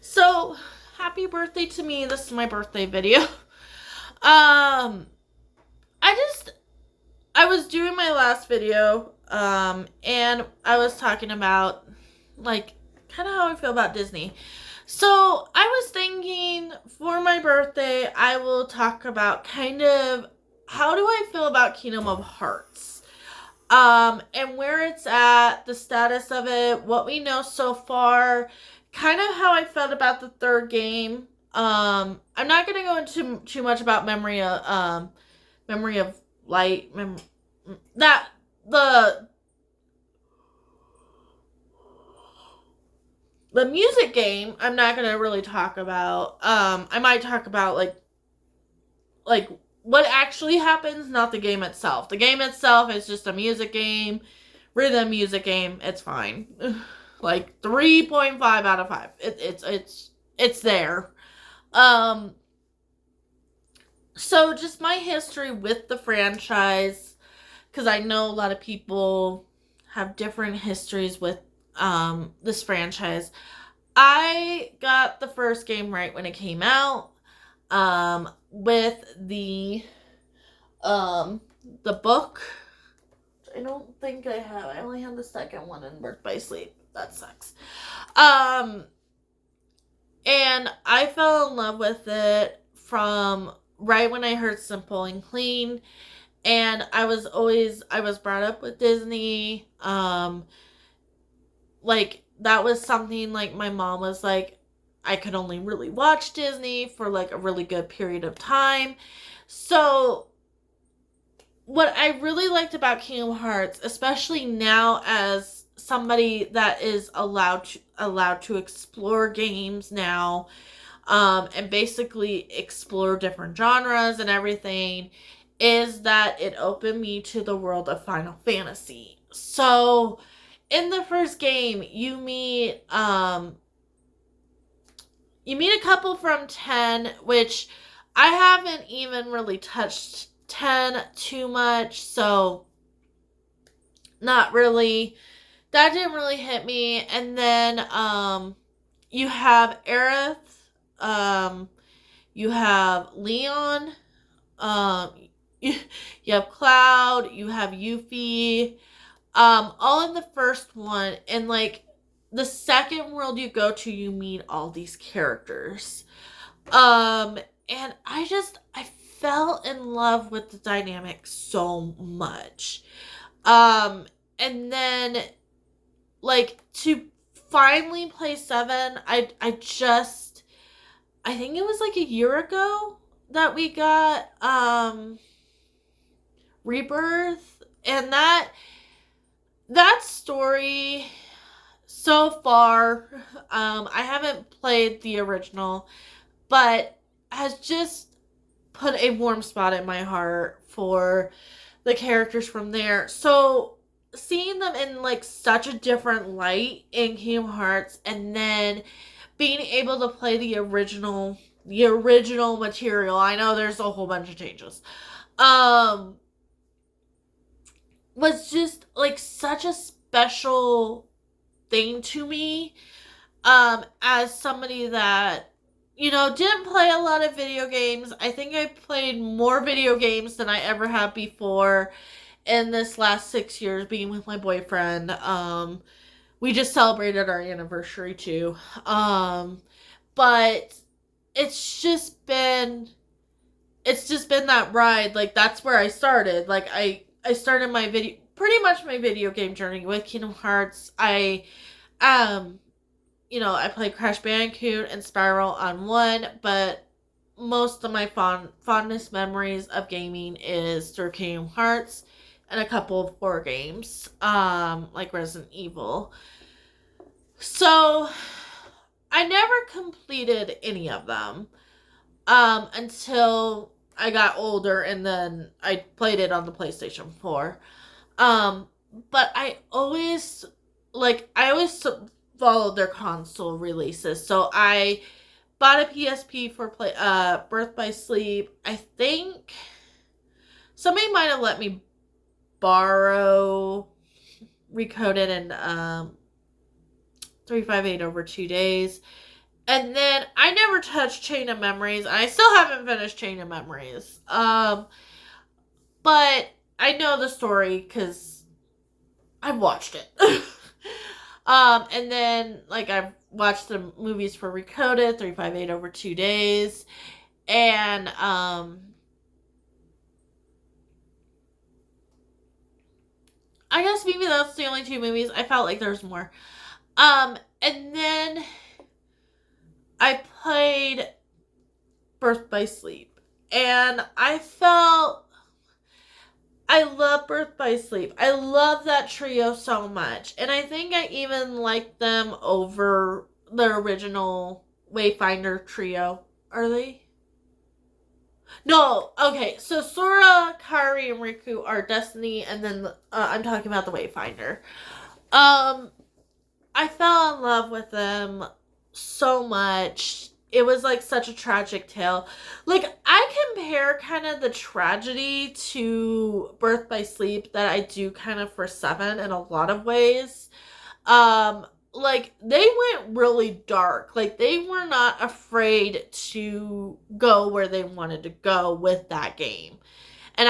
So happy birthday to me. This is my birthday video. I just I was doing my last video, and I was talking about like kind of how I feel about Disney. So I was thinking for my birthday, I will talk about kind of how do I feel about Kingdom of Hearts. And where it's at, the status of it, what we know so far, kind of how I felt about the third game. I'm not gonna go into too much about Memory of Light, that the the music game. I'm not gonna really talk about. I might talk about like what actually happens, not the game itself. The game itself is just a music game, rhythm music game. It's fine. Like 3.5 out of 5. It's there. Um so just my history with the franchise, cuz I know a lot of people have different histories with this franchise. I got the first game right when it came out. With the book. I don't think I have. I only have the second one in Birth by Sleep. That sucks. And I fell in love with it from right when I heard Simple and Clean. And I was brought up with Disney. Like that was something like my mom was like, I could only really watch Disney for like a really good period of time. So what I really liked about Kingdom Hearts, especially now as somebody that is allowed to explore games now, and basically explore different genres and everything, is that it opened me to the world of Final Fantasy. So in the first game, you meet a couple from 10, which I haven't even really touched 10 too much, so not really. That didn't really hit me. And then you have Aerith, you have Leon, you have Cloud, you have Yuffie, all in the first one. And like the second world you go to, you meet all these characters. And I fell in love with the dynamic so much. And then like to finally play 7, I think it was like a year ago that we got Rebirth, and that story so far, I haven't played the original, but has just put a warm spot in my heart for the characters from there. So seeing them in like such a different light in Kingdom Hearts, and then being able to play the original material. I know there's a whole bunch of changes. Was just like such a special thing to me. As somebody that didn't play a lot of video games. I think I played more video games than I ever have before in this last 6 years being with my boyfriend. We just celebrated our anniversary too. But it's just been that ride. Like that's where I started. Like I started my video game journey with Kingdom Hearts. I played Crash Bandicoot and Spiral on one, but most of my fondest memories of gaming is through Kingdom Hearts and a couple of horror games, like Resident Evil. So I never completed any of them until I got older, and then I played it on the PlayStation 4. But I always followed their console releases. So I bought a PSP for Birth by Sleep. I think somebody might have let me borrow Recoded and 358 Over 2 Days. And then I never touched Chain of Memories. I still haven't finished Chain of Memories. But I know the story because I've watched it. And then like I've watched the movies for Recoded, 358 Over 2 Days. And I guess maybe that's the only two movies. I felt like there's more. And then I played Birth by Sleep. And I love Birth by Sleep. I love that trio so much. And I think I even like them over the original Wayfinder trio. Are they? No, okay. So Sora, Kairi, and Riku are Destiny, and then I'm talking about the Wayfinder. I fell in love with them so much. It was like such a tragic tale. Like, I compare kind of the tragedy to Birth by Sleep that I do kind of for Seven in a lot of ways. Like, they went really dark. Like, they were not afraid to go where they wanted to go with that game. And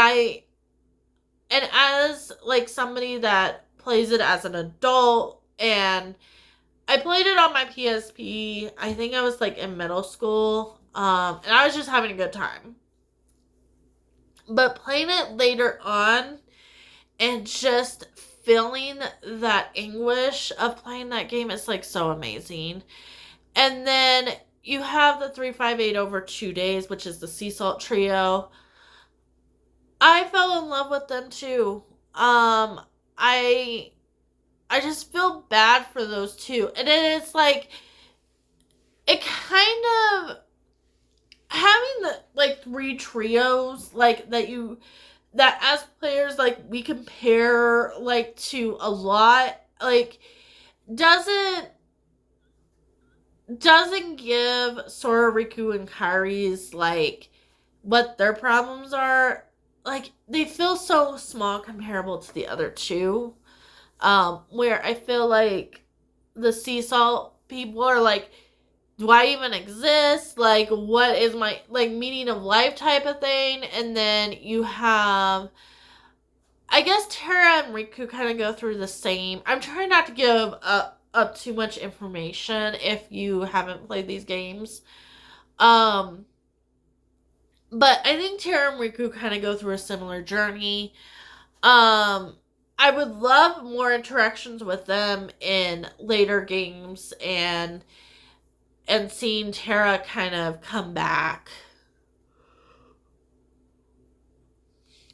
as like somebody that plays it as an adult, and I played it on my PSP. I think I was like in middle school. And I was just having a good time. But playing it later on and just feeling that anguish of playing that game is like so amazing. And then you have the 358 Over 2 Days, which is the Sea Salt trio. I fell in love with them too. I just feel bad for those two. And then it's like, it kind of, having the, like, three trios, like, that as players, like, we compare, like, to a lot, like, doesn't give Sora, Riku, and Kairi's, like, what their problems are. Like, they feel so small comparable to the other two. Where I feel like the Sea Salt people are like, do I even exist? Like, what is my, like, meaning of life type of thing? And then you have, I guess Terra and Riku kind of go through the same. I'm trying not to give up too much information if you haven't played these games. But I think Terra and Riku kind of go through a similar journey. I would love more interactions with them in later games and seeing Terra kind of come back.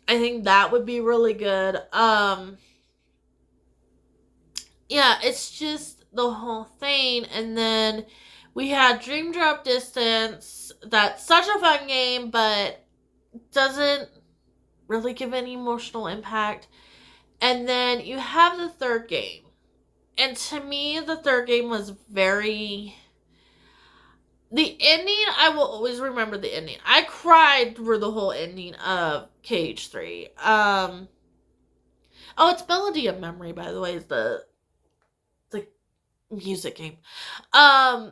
I think that would be really good. Yeah, it's just the whole thing. And then we had Dream Drop Distance. That's such a fun game, but doesn't really give any emotional impact. And then you have the third game. And to me, the third game was very... The ending, I will always remember the ending. I cried through the whole ending of KH3. Oh, it's Melody of Memory, by the way, is the music game. And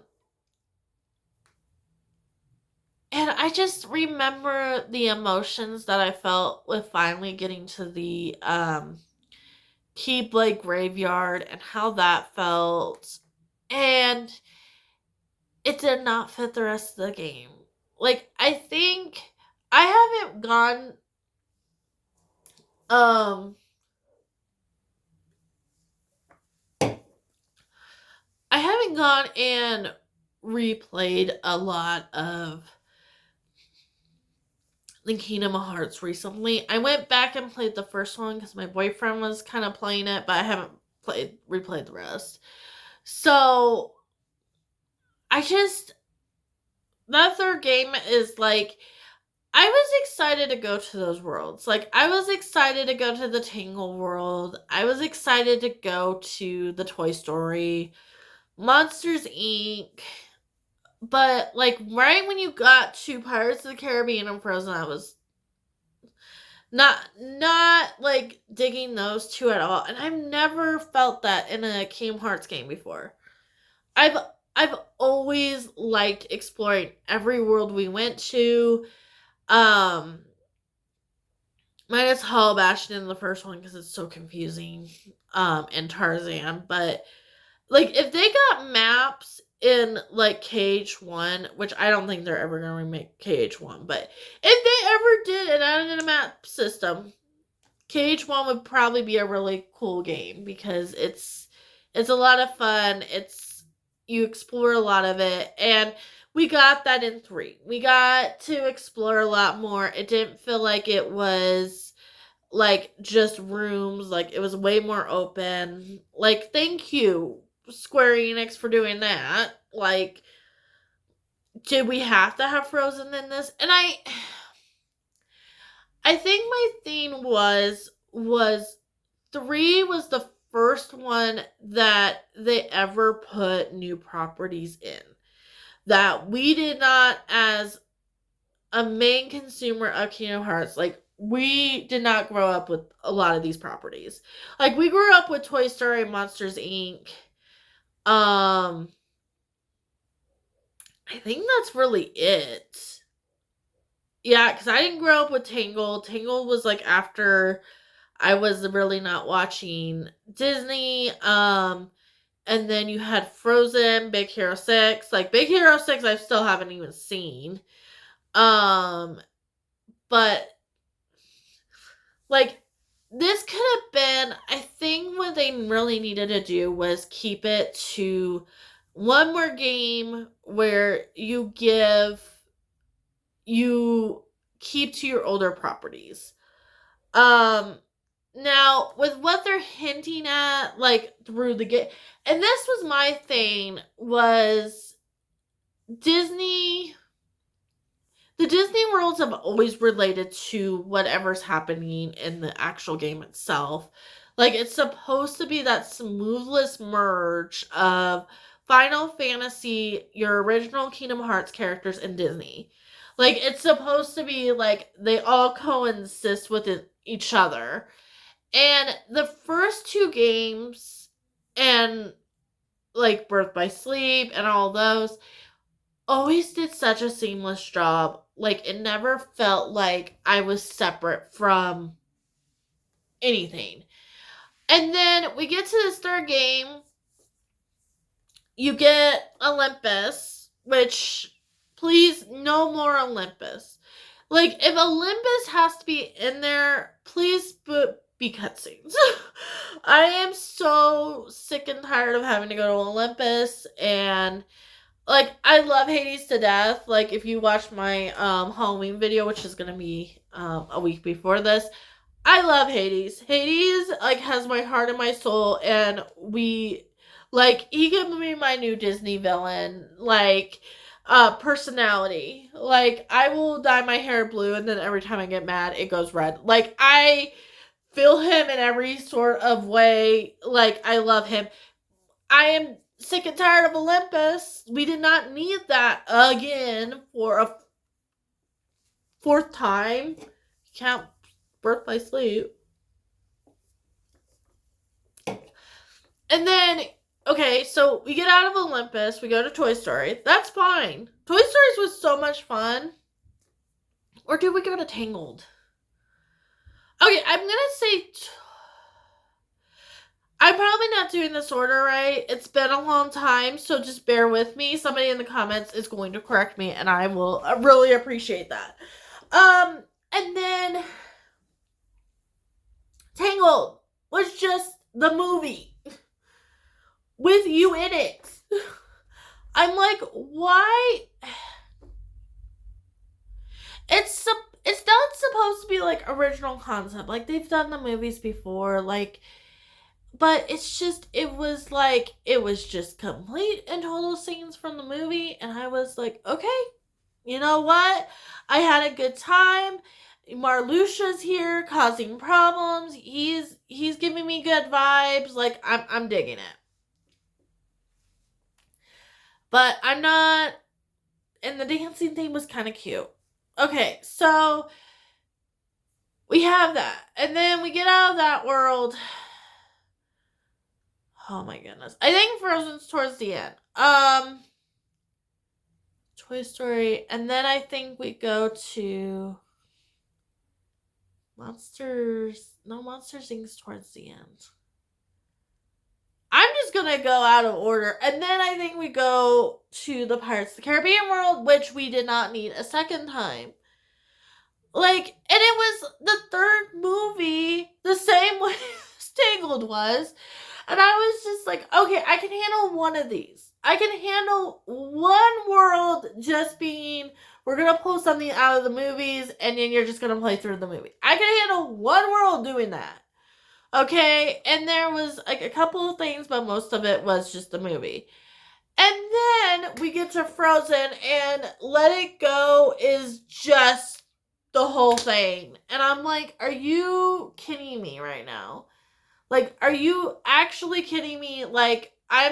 I just remember the emotions that I felt with finally getting to the Keyblade Graveyard and how that felt. And it did not fit the rest of the game. Like, I think I haven't gone and replayed a lot of the Kingdom Hearts recently. I went back and played the first one because my boyfriend was kind of playing it, but I haven't replayed the rest. So that third game is like, I was excited to go to those worlds. Like, I was excited to go to the Tangle world. I was excited to go to the Toy Story, Monsters Inc. But, like, right when you got to Pirates of the Caribbean and Frozen, I was not like, digging those two at all. And I've never felt that in a Kingdom Hearts game before. I've I've always liked exploring every world we went to. Um, minus Hollow Bastion in the first one because it's so confusing. And Tarzan, but like if they got maps in like KH1, which I don't think they're ever gonna remake KH1, but if they ever did and added in a map system, KH1 would probably be a really cool game because it's a lot of fun. You explore a lot of it, and we got that in 3. We got to explore a lot more. It didn't feel like it was like just rooms, like it was way more open. Like, thank you, Square Enix, for doing that. Like, did we have to have Frozen in this? And I think my thing was 3 was the first one that they ever put new properties in that we did not, as a main consumer of Kingdom Hearts, like, we did not grow up with a lot of these properties. Like, we grew up with Toy Story, Monsters Inc. I think that's really it. Yeah, because I didn't grow up with Tangled. Tangled was like after I was really not watching Disney. And then you had Frozen, Big Hero 6. Like, Big Hero 6 I still haven't even seen. But like, this could have been, I think what they really needed to do was keep it to one more game where you keep to your older properties. Now, with what they're hinting at, like, through the game, and this was my thing, was Disney, the Disney worlds have always related to whatever's happening in the actual game itself. Like, it's supposed to be that smoothless merge of Final Fantasy, your original Kingdom Hearts characters, and Disney. Like, it's supposed to be like they all coexist with each other. And the first 2 games, and like Birth by Sleep and all those, always did such a seamless job. Like, it never felt like I was separate from anything. And then we get to this 3rd game. You get Olympus, which, please, no more Olympus. Like, if Olympus has to be in there, please be cutscenes. I am so sick and tired of having to go to Olympus, and like, I love Hades to death. Like, if you watch my Halloween video, which is gonna be a week before this, I love Hades. Hades, like, has my heart and my soul, and he could be my new Disney villain, like, personality. Like, I will dye my hair blue, and then every time I get mad, it goes red. Like, I feel him in every sort of way. Like, I love him. I am sick and tired of Olympus. We did not need that again for a 4th time. Count Birth by Sleep. And then, okay, so we get out of Olympus. We go to Toy Story. That's fine. Toy Stories was so much fun. Or did we go to Tangled? Okay, I'm going to say... I'm probably not doing this order right. It's been a long time, so just bear with me. Somebody in the comments is going to correct me, and I will really appreciate that. And then Tangled was just the movie with you in it. I'm like, why? It's not supposed to be like original concept. Like, they've done the movies before, like, but it was just complete and total scenes from the movie, and I was like, okay, you know what? I had a good time. Marluxia's here causing problems. He's giving me good vibes. Like, I'm digging it. But I'm not, and the dancing thing was kind of cute. Okay, so we have that. And then we get out of that world. Oh my goodness. I think Frozen's towards the end. Toy Story, and then I think we go to Monsters. No, Monsters Inc.'s towards the end. I'm just gonna go out of order, and then I think we go to the Pirates of the Caribbean world, which we did not need a second time. Like, and it was the third movie, the same way Tangled was, and I was just like, okay, I can handle one of these. I can handle one world just being, we're going to pull something out of the movies and then you're just going to play through the movie. I can handle one world doing that. Okay? And there was like a couple of things, but most of it was just the movie. And then we get to Frozen and Let It Go is just the whole thing. And I'm like, are you kidding me right now? Like, are you actually kidding me? Like, I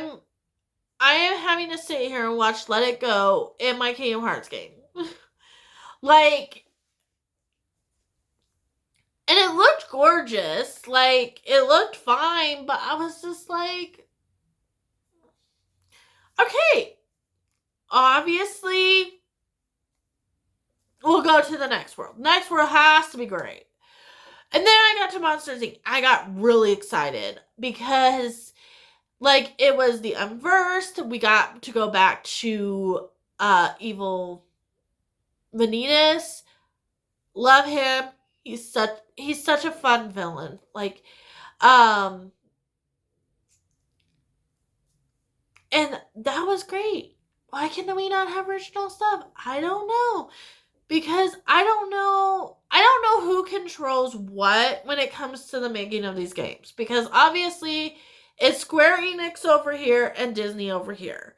am having to sit here and watch Let It Go in my Kingdom Hearts game. Like, and it looked gorgeous. Like, it looked fine, but I was just like, okay, obviously, we'll go to the next world. Next world has to be great. And then I got to Monsters Inc. I got really excited because, like, it was the Unversed. We got to go back to Evil Vanitas. Love him. He's such a fun villain. Like, and that was great. Why can we not have original stuff? I don't know. Because I don't know who controls what when it comes to the making of these games. Because obviously, it's Square Enix over here and Disney over here.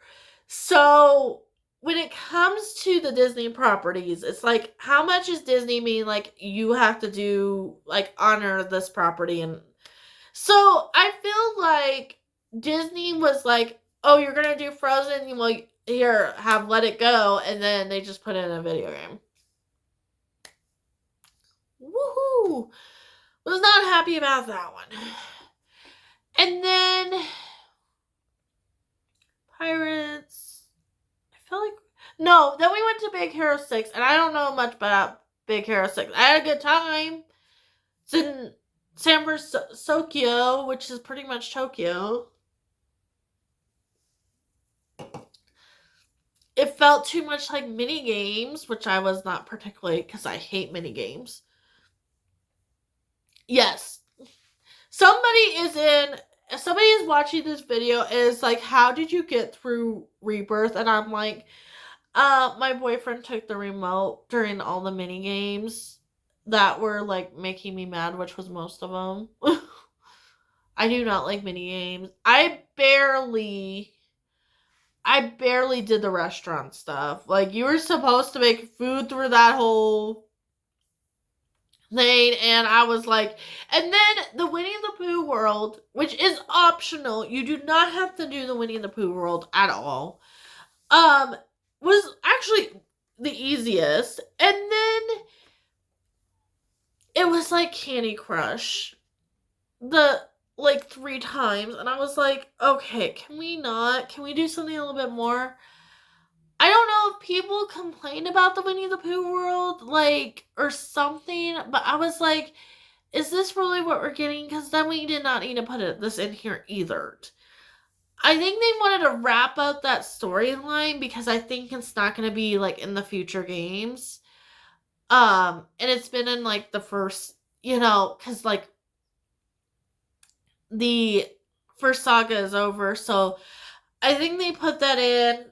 So, when it comes to the Disney properties, it's like, how much is Disney mean, like, you have to do, like, honor this property? And so, I feel like Disney was like, oh, you're going to do Frozen? Well, here, have Let It Go. And then they just put it in a video game. Woohoo! Was not happy about that one. And then Pirates. I feel like no. Then we went to Big Hero 6, and I don't know much about Big Hero 6. I had a good time. It's in San Francisco, which is pretty much Tokyo. It felt too much like mini games, which I was not particularly, because I hate mini games. Yes. Somebody is watching this video and is like, how did you get through Rebirth? And I'm like, my boyfriend took the remote during all the mini games that were like making me mad, which was most of them. I do not like mini games. I barely did the restaurant stuff. Like, you were supposed to make food through that whole thing, and I was like, and then the Winnie the Pooh world, which is optional, you do not have to do the Winnie the Pooh world at all, was actually the easiest. And then it was like Candy Crush like 3 times, and I was like, okay, can we do something a little bit more? I don't know if people complained about the Winnie the Pooh world, like, or something, but I was like, is this really what we're getting? Because then we did not need to put this in here either. I think they wanted to wrap up that storyline because I think it's not going to be, like, in the future games. And it's been in, like, the first, because, like, the first saga is over, so I think they put that in.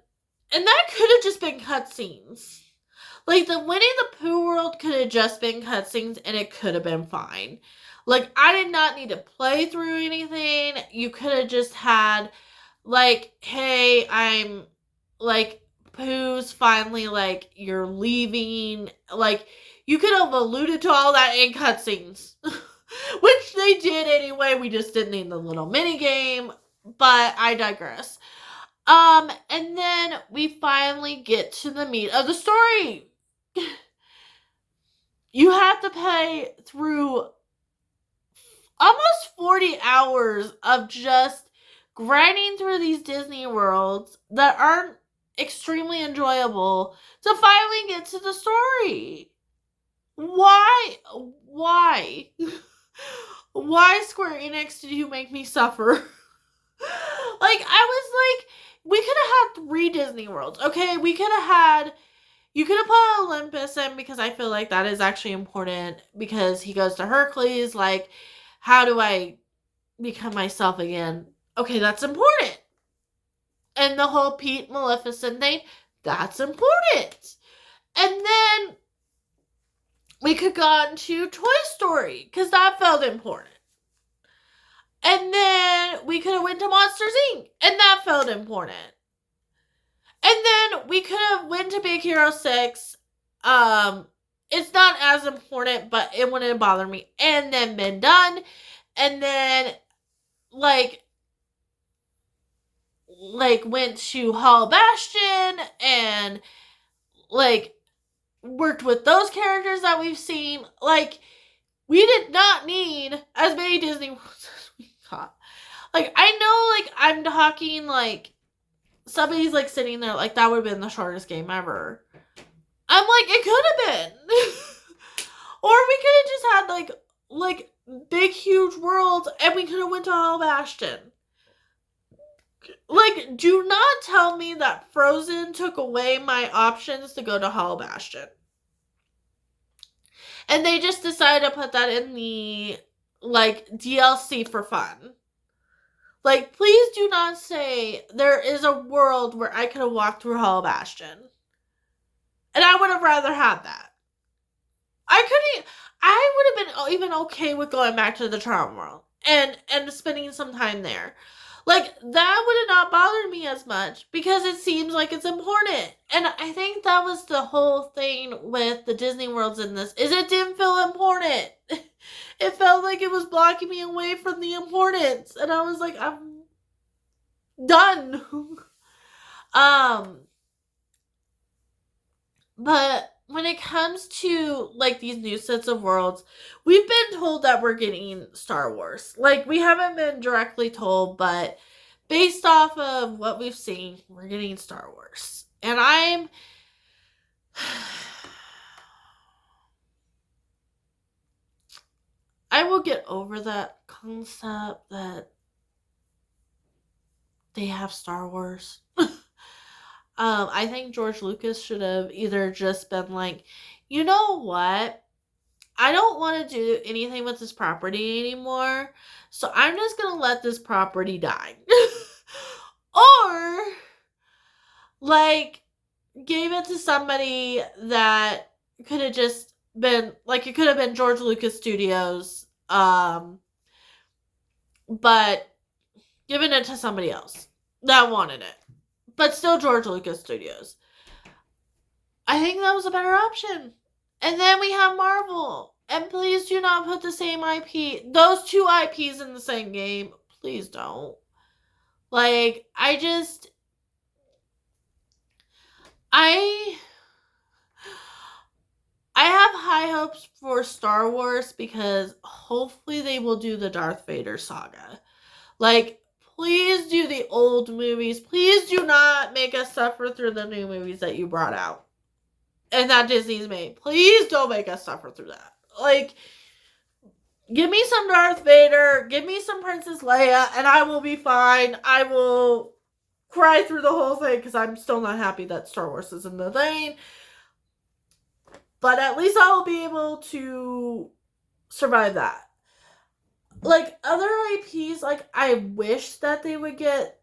And that could have just been cutscenes. Like, the Winnie the Pooh world could have just been cutscenes, and it could have been fine. Like, I did not need to play through anything. You could have just had, like, hey, I'm, like, Pooh's finally, like, you're leaving. Like, you could have alluded to all that in cutscenes. Which they did anyway. We just didn't need the little mini game. But I digress. And then we finally get to the meat of the story. You have to play through almost 40 hours of just grinding through these Disney worlds that aren't extremely enjoyable to finally get to the story. Why? Why? Why, Square Enix, did you make me suffer? Like, I was like, we could have had 3 Disney worlds, okay? We could have had, you could have put Olympus in, because I feel like that is actually important, because he goes to Hercules, like, how do I become myself again? Okay, that's important. And the whole Pete Maleficent thing, that's important. And then we could go on to Toy Story, because that felt important. And then we could have went to Monsters, Inc., and that felt important. And then we could have went to Big Hero 6. It's not as important, but it wouldn't bother me. And then been done. And then, like went to Hollow Bastion and, like, worked with those characters that we've seen. Like, we did not need as many Disney Worlds as we got. Like, I know, like, I'm talking, like, somebody's, like, sitting there, like, that would have been the shortest game ever. I'm like, it could have been. Or we could have just had, like, big, huge worlds, and we could have went to Hollow Bastion. Like, do not tell me that Frozen took away my options to go to Hollow Bastion. And they just decided to put that in the, like, DLC for fun. Like, please do not say there is a world where I could have walked through Hollow Bastion. And I would have rather had that. I would have been even okay with going back to the Charm World and spending some time there. Like, that would have not bothered me as much, because it seems like it's important. And I think that was the whole thing with the Disney Worlds in this, is it didn't feel important. It felt like it was blocking me away from the importance. And I was like, I'm done. But when it comes to, like, these new sets of worlds, we've been told that we're getting Star Wars. Like, we haven't been directly told, but based off of what we've seen, we're getting Star Wars. And I will get over that concept that they have Star Wars. I think George Lucas should have either just been like, you know what? I don't want to do anything with this property anymore, so I'm just going to let this property die. Or, like, gave it to somebody that could have just been, like, it could have been George Lucas Studios, but given it to somebody else that wanted it. But still George Lucas Studios. I think that was a better option. And then we have Marvel. And please do not put the same IP, those 2 IPs in the same game. Please don't. Like, I have high hopes for Star Wars, because hopefully they will do the Darth Vader saga. Like, please do the old movies. Please do not make us suffer through the new movies that you brought out and that Disney's made. Please don't make us suffer through that. Like, give me some Darth Vader, give me some Princess Leia, and I will be fine. I will cry through the whole thing, because I'm still not happy that Star Wars isn't the thing. But at least I will be able to survive that. Like, other IPs, like, I wish that they would get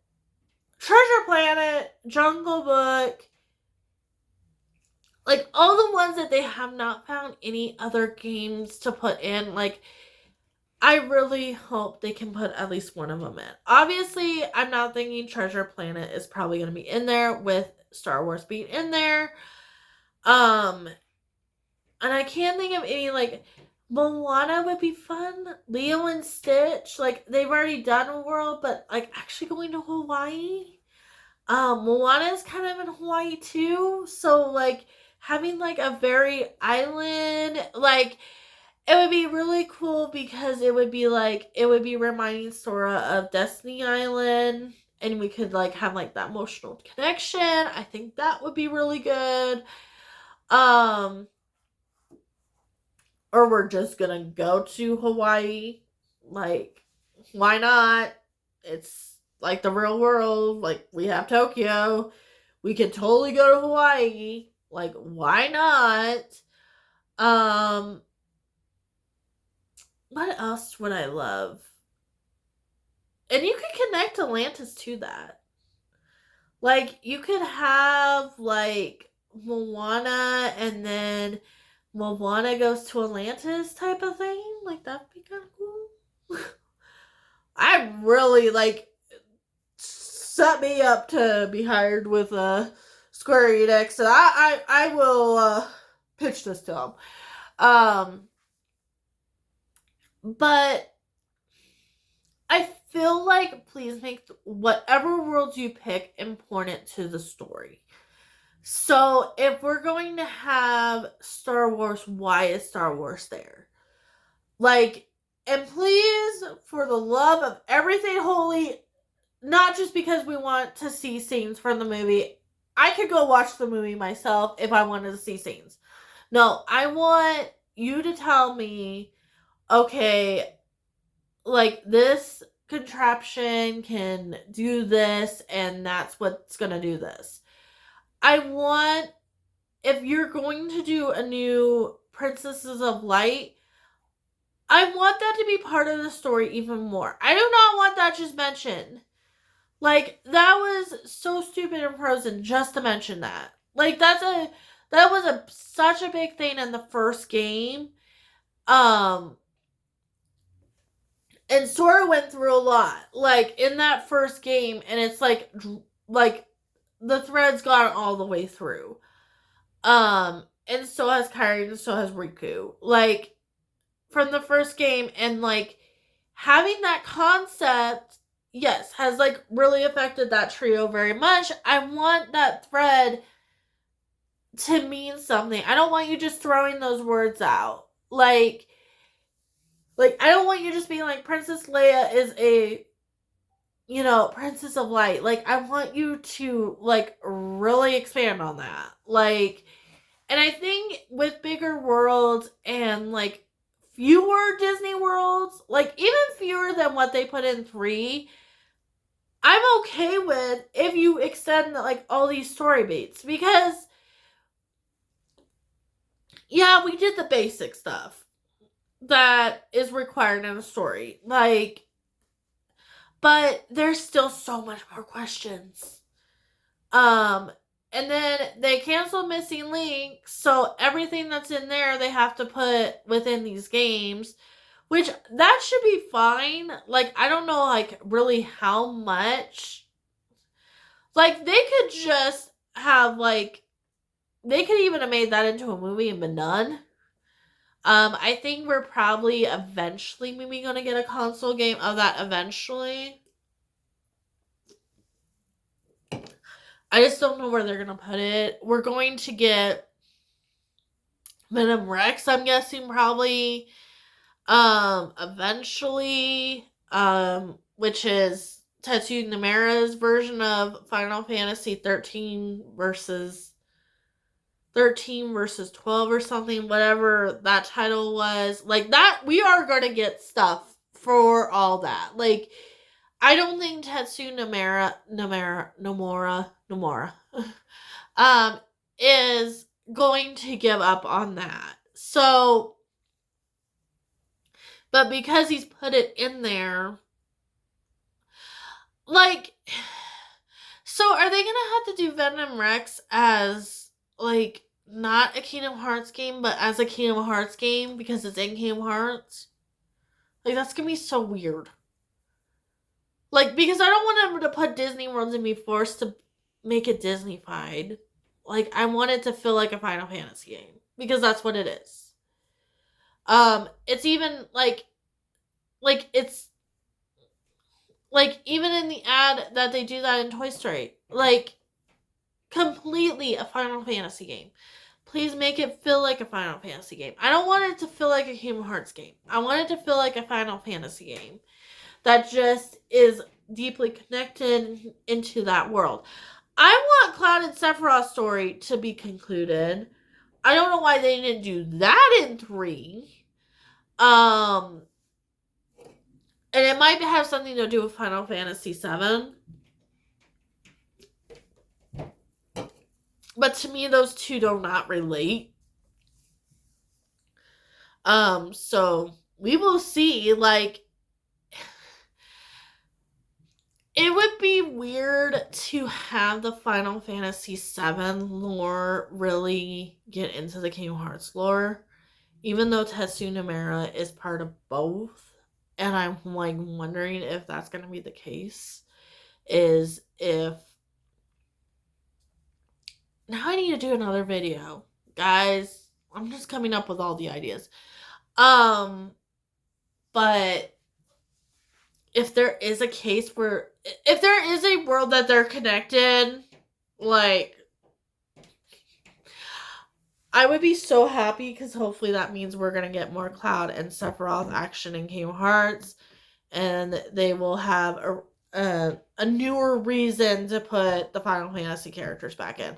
Treasure Planet, Jungle Book, like, all the ones that they have not found any other games to put in. Like, I really hope they can put at least one of them in. Obviously, I'm not thinking Treasure Planet is probably going to be in there, with Star Wars being in there. And I can't think of any, like, Moana would be fun. Lilo and Stitch, like, they've already done a world, but, like, actually going to Hawaii. Moana is kind of in Hawaii too, so, like, having, like, a very island, like, It would be really cool because it would be reminding Sora of Destiny Island, and we could like have like that emotional connection. I think that would be really good. Um, or we're just gonna go to Hawaii. Like, why not? It's like the real world. Like, we have Tokyo. We could totally go to Hawaii. Like, why not? Um, what else would I love? And you could connect Atlantis to that. Like, you could have, like, Moana and then Moana goes to Atlantis type of thing. Like, that'd be kind of cool. I really, like, set me up to be hired with Square Enix. And I will pitch this to them. But I feel like please make whatever world you pick important to the story. So if we're going to have Star Wars, why is Star Wars there? Like, and please, for the love of everything holy, not just because we want to see scenes from the movie. I could go watch the movie myself if I wanted to see scenes. No, I want you to tell me, okay, like, this contraption can do this, and that's what's gonna do this. I want, if you're going to do a new Princesses of Light, I want that to be part of the story even more. I do not want that just mentioned. Like, that was so stupid in Frozen just to mention that. Like, that was such a big thing in the first game. And Sora went through a lot, like, in that first game, and it's like the thread's gone all the way through. And so has Kairi, and so has Riku. Like, from the first game, and like having that concept, yes, has like really affected that trio very much. I want that thread to mean something. I don't want you just throwing those words out. Like, I don't want you just being like, Princess Leia is a, Princess of Light. Like, I want you to, like, really expand on that. Like, and I think with bigger worlds and, like, fewer Disney worlds, like, even fewer than what they put in 3, I'm okay with if you extend, like, all these story beats. Because, yeah, we did the basic stuff that is required in a story. Like, but there's still so much more questions. And then they canceled Missing Link, so everything that's in there they have to put within these games, which that should be fine. Like, I don't know, like, really how much. Like, they could just have, like, they could even have made that into a movie and been done. I think we're probably eventually maybe going to get a console game of that eventually. I just don't know where they're going to put it. We're going to get Venom Rex, I'm guessing, probably eventually, which is Tetsuya Nomura's version of Final Fantasy 13 versus 12 or something, whatever that title was. Like, that, we are going to get stuff for all that. Like, I don't think Tetsuya Nomura is going to give up on that. So, but because he's put it in there, like, so are they going to have to do Venom Rex as, like, not a Kingdom Hearts game, but as a Kingdom Hearts game because it's in Kingdom Hearts? Like, that's going to be so weird. Like, because I don't want them to put Disney World and be forced to make it Disney-fied. Like, I want it to feel like a Final Fantasy game. Because that's what it is. It's even, like, it's, like, even in the ad that they do that in Toy Story. Like, completely a Final Fantasy game. please make it feel like a Final Fantasy game. I don't want it to feel like a Kingdom Hearts game. I want it to feel like a Final Fantasy game that just is deeply connected into that world. I want Cloud and Sephiroth's story to be concluded. I don't know why they didn't do that in 3. And it might have something to do with Final Fantasy 7. But to me, those two do not relate. So we will see. Like, it would be weird to have the Final Fantasy 7 lore really get into the Kingdom Hearts lore, even though Tetsuya Nomura is part of both. And I'm like wondering if that's going to be the case. Is if now I need to do another video, guys. I'm just coming up with all the ideas. But if there is a case where, if there is a world that they're connected, like, I would be so happy, because hopefully that means we're going to get more Cloud and Sephiroth action in Kingdom Hearts, and they will have a newer reason to put the Final Fantasy characters back in.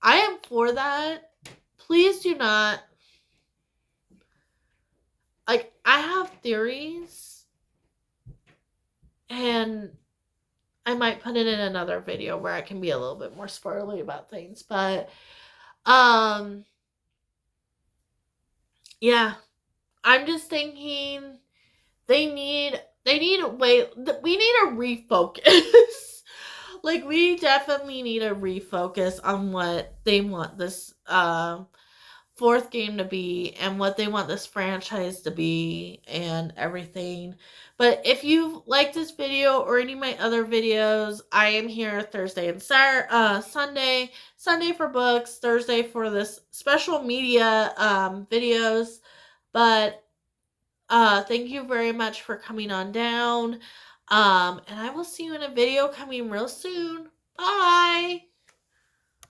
I am for that. Please do not. Like, I have theories, and I might put it in another video where I can be a little bit more spoilery about things, but, yeah, I'm just thinking we need a refocus. Like, we definitely need a refocus on what they want this, 4th game to be, and what they want this franchise to be, and everything. But if you like this video or any of my other videos, I am here Thursday and Sunday. Sunday for books, Thursday for this special media videos. But thank you very much for coming on down. And I will see you in a video coming real soon. Bye!